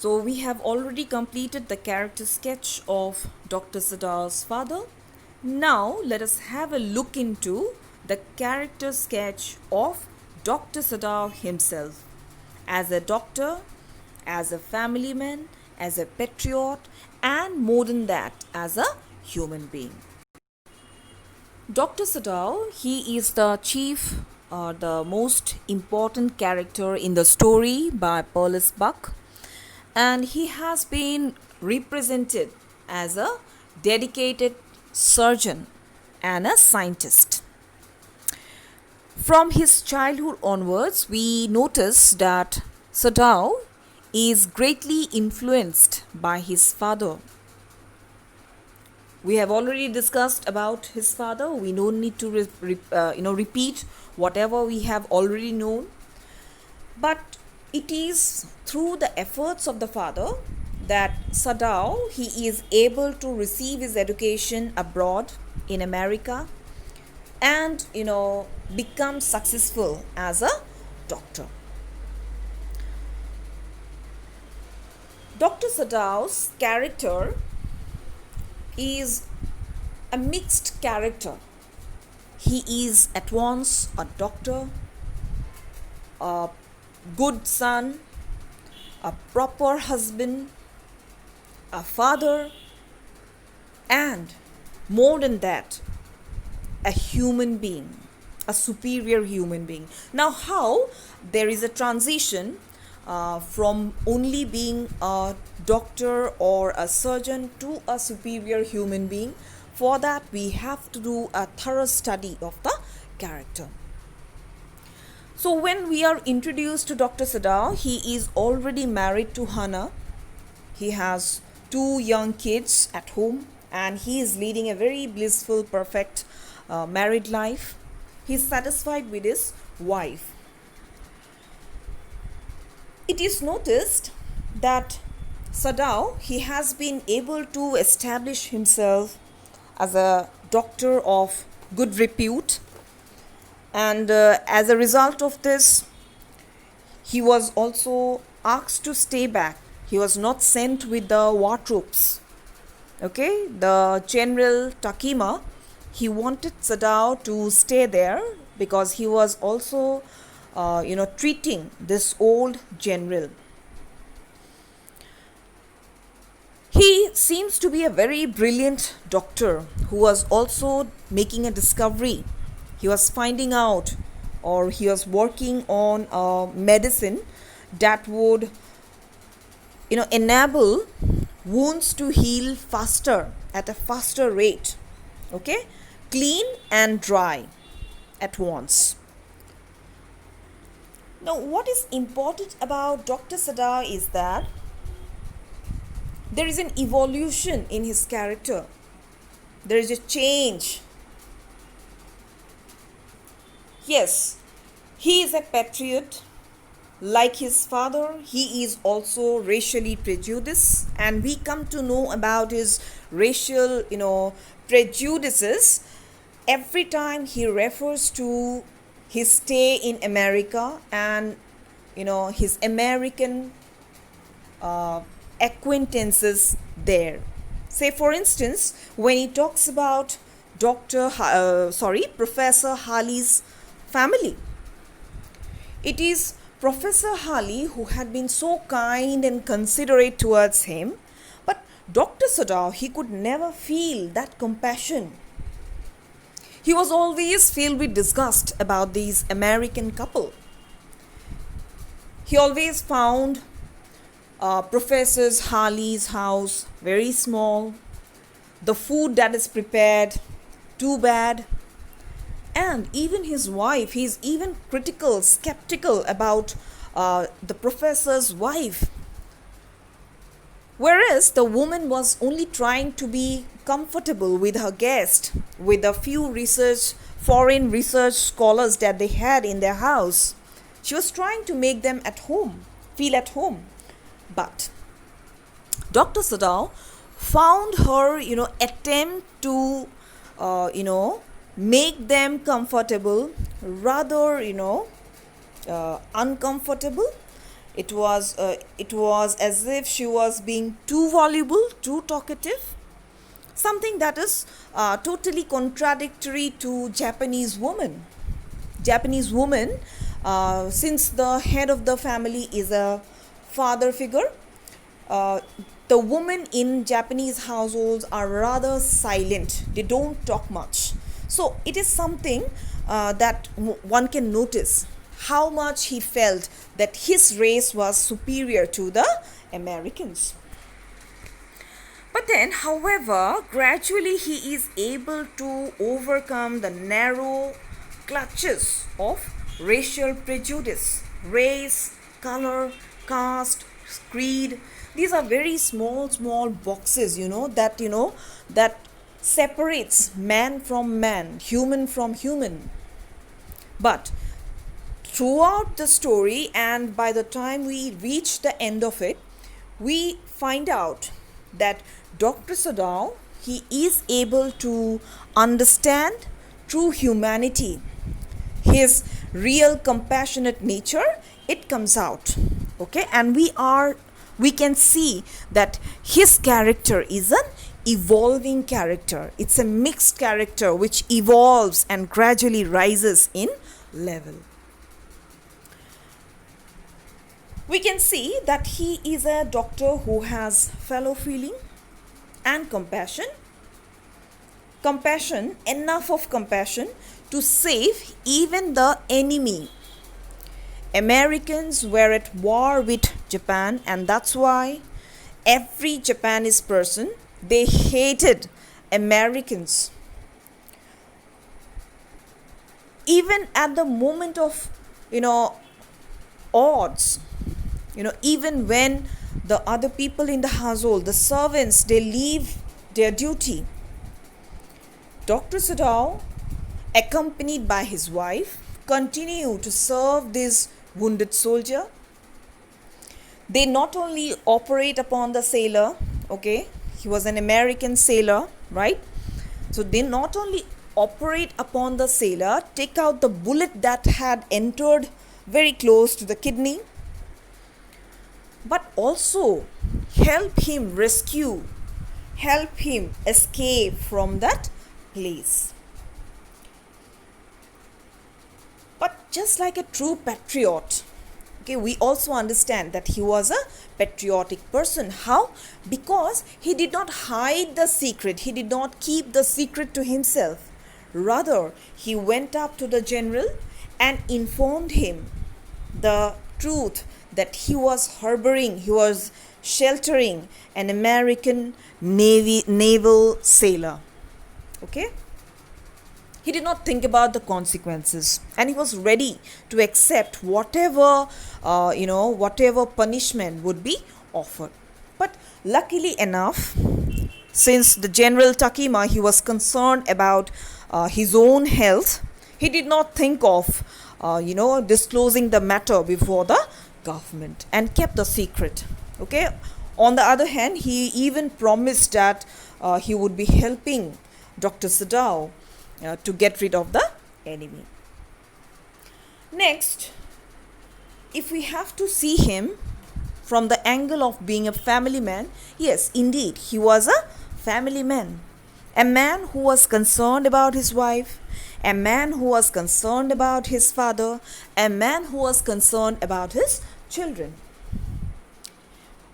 So we have already completed the character sketch of Dr. Sadao's father. Now let us have a look into the character sketch of Dr. Sadao himself as a doctor, as a family man, as a patriot, and more than that, as a human being. Dr. Sadao, he is the chief or the most important character in the story by Perlis Buck, and he has been represented as a dedicated surgeon and a scientist. From his childhood onwards, we notice that Sadao is greatly influenced by his father. We have already discussed about his father. We don't need to repeat whatever we have already known. But it is through the efforts of the father that Sadao he is able to receive his education abroad in America and become successful as a doctor. Dr. Sadao's character is a mixed character. He is at once a doctor, a good son, a proper husband, a father, and more than that, a human being, a superior human being. Now, how there is a transition from only being a doctor or a surgeon to a superior human being? For that, we have to do a thorough study of the character. So, when we are introduced to Dr. Sadao, he is already married to Hannah. He has two young kids at home and he is leading a very blissful, perfect married life. He is satisfied with his wife. It is noticed that Sadao he has been able to establish himself as a doctor of good repute, and as a result of this he was also asked to stay back. He was not sent with the war troops. Okay, the General Takima he wanted Sadao to stay there because he was also treating this old general. He seems to be a very brilliant doctor who was also making a discovery. He was finding out or he was working on a medicine that would enable wounds to heal faster at a faster rate. Okay, clean and dry at once. Now, what is important about Dr. Sadao is that there is an evolution in his character. There is a change. Yes, he is a patriot. Like his father, he is also racially prejudiced, and we come to know about his racial, prejudices every time he refers to his stay in America and his American acquaintances there. Say for instance, when he talks about Professor Harley's family, it is Professor Harley who had been so kind and considerate towards him, but Dr. Sadao he could never feel that compassion. He was always filled with disgust about these American couple. He always found Professor Harley's house very small, the food that is prepared too bad, and even his wife, he is even critical, skeptical about the professor's wife. Whereas the woman was only trying to be comfortable with her guest, with a few foreign research scholars that they had in their house. She was trying to make them feel at home. But Dr. Sadao found her, attempt to, make them comfortable rather, uncomfortable It was as if she was being too voluble, too talkative, something that is totally contradictory to Japanese woman, since the head of the family is a father figure, uh, the women in Japanese households are rather silent. They don't talk much. So it is something that one can notice how much he felt that his race was superior to the Americans. But then, however, gradually he is able to overcome the narrow clutches of racial prejudice, race, color, caste, creed. These are very small, small boxes, that separates man from man, human from human. But throughout the story, and by the time we reach the end of it, we find out that Dr. Sadao, he is able to understand true humanity, his real compassionate nature. It comes out, okay, and we can see that his character is an evolving character. It's a mixed character which evolves and gradually rises in level. We can see that he is a doctor who has fellow feeling and compassion, enough of compassion to save even the enemy. Americans were at war with Japan, and that's why every Japanese person, they hated Americans. Even at the moment of, odds, even when the other people in the household, the servants, they leave their duty, Dr. Sadao, accompanied by his wife, continue to serve this wounded soldier. They not only operate upon the sailor, okay, he was an American sailor, right? So they not only operate upon the sailor, take out the bullet that had entered very close to the kidney, but also help him escape from that place. But just like a true patriot, okay, we also understand that he was a patriotic person. How? Because he did not hide the secret, he did not keep the secret to himself. Rather, he went up to the general and informed him the truth that he was sheltering an American naval sailor. Okay? He did not think about the consequences, and he was ready to accept whatever punishment would be offered. But luckily enough, since the General Takima, he was concerned about his own health, he did not think of disclosing the matter before the government and kept the secret. Okay. On the other hand, he even promised that he would be helping Dr. Sadao to get rid of the enemy. Next, if we have to see him from the angle of being a family man, yes, indeed, he was a family man. A man who was concerned about his wife, a man who was concerned about his father, a man who was concerned about his children.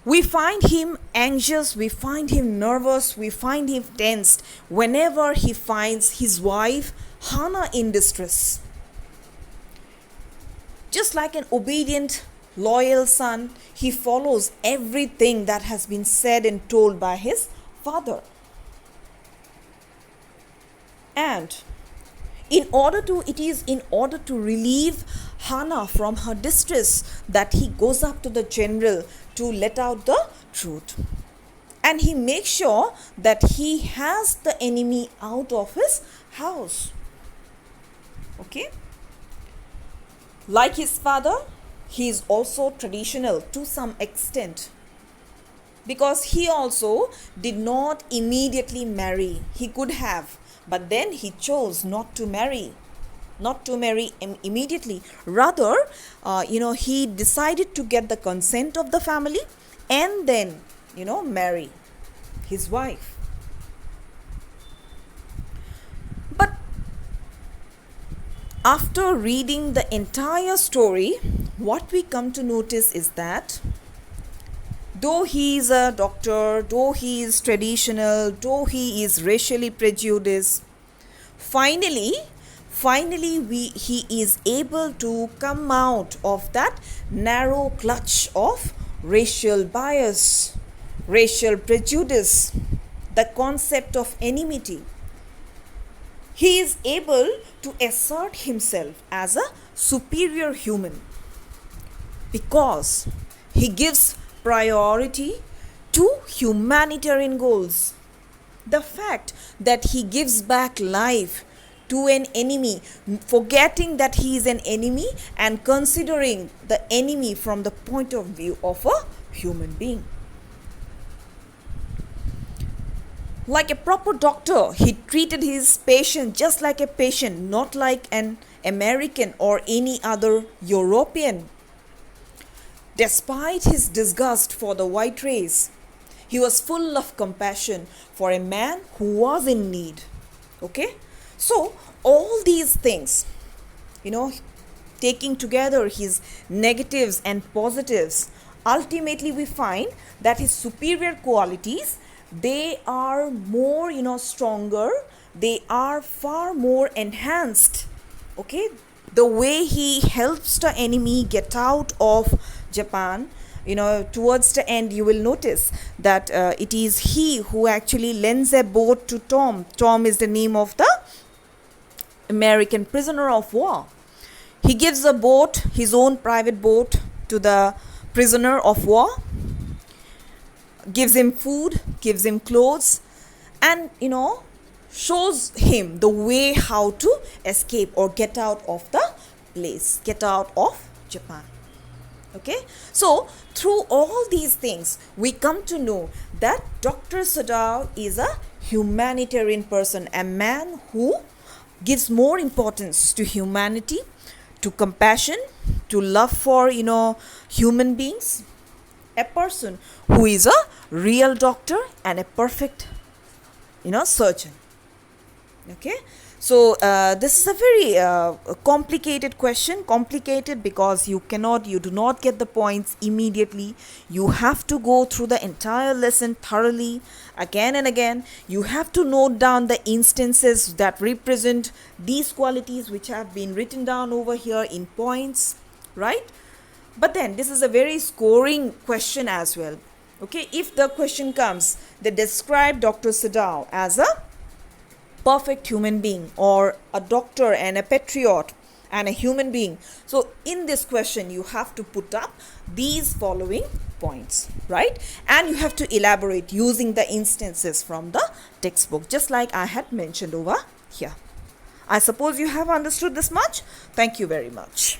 We find him anxious, we find him nervous, we find him tensed whenever he finds his wife Hana in distress. Just like an obedient, loyal son, he follows everything that has been said and told by his father. And it is in order to relieve Hana from her distress that he goes up to the general to let out the truth. And he makes sure that he has the enemy out of his house. Okay? Like his father, he is also traditional to some extent, because he also did not immediately marry. He could have, but then he chose not to marry. not to marry immediately. Rather, he decided to get the consent of the family and then, marry his wife. But after reading the entire story, what we come to notice is that though he is a doctor, though he is traditional, though he is racially prejudiced, finally he is able to come out of that narrow clutch of racial bias, racial prejudice, the concept of enmity. He is able to assert himself as a superior human because he gives priority to humanitarian goals. The fact that he gives back life to an enemy, forgetting that he is an enemy and considering the enemy from the point of view of a human being. Like a proper doctor, he treated his patient just like a patient, not like an American or any other European. Despite his disgust for the white race, he was full of compassion for a man who was in need. Okay? So, all these things, taking together his negatives and positives, ultimately we find that his superior qualities, they are more, stronger, they are far more enhanced. Okay? The way he helps the enemy get out of Japan, towards the end you will notice that it is he who actually lends a boat to Tom. Tom is the name of the American prisoner of war. He gives a boat, his own private boat, to the prisoner of war, gives him food, gives him clothes, and shows him the way how to escape or get out of the place, get out of Japan. Okay, so through all these things we come to know that Dr. Sadao is a humanitarian person, a man who gives more importance to humanity, to compassion, to love for human beings, a person who is a real doctor and a perfect surgeon. Okay, so this is a very complicated question. Complicated because you do not get the points immediately. You have to go through the entire lesson thoroughly again and again. You have to note down the instances that represent these qualities which have been written down over here in points, right? But then this is a very scoring question as well. Okay, if the question comes, they describe Dr. Sadao as a perfect human being, or a doctor and a patriot and a human being. So in this question you have to put up these following points, right? And you have to elaborate using the instances from the textbook, just like I had mentioned over here. I suppose you have understood this much. Thank you very much.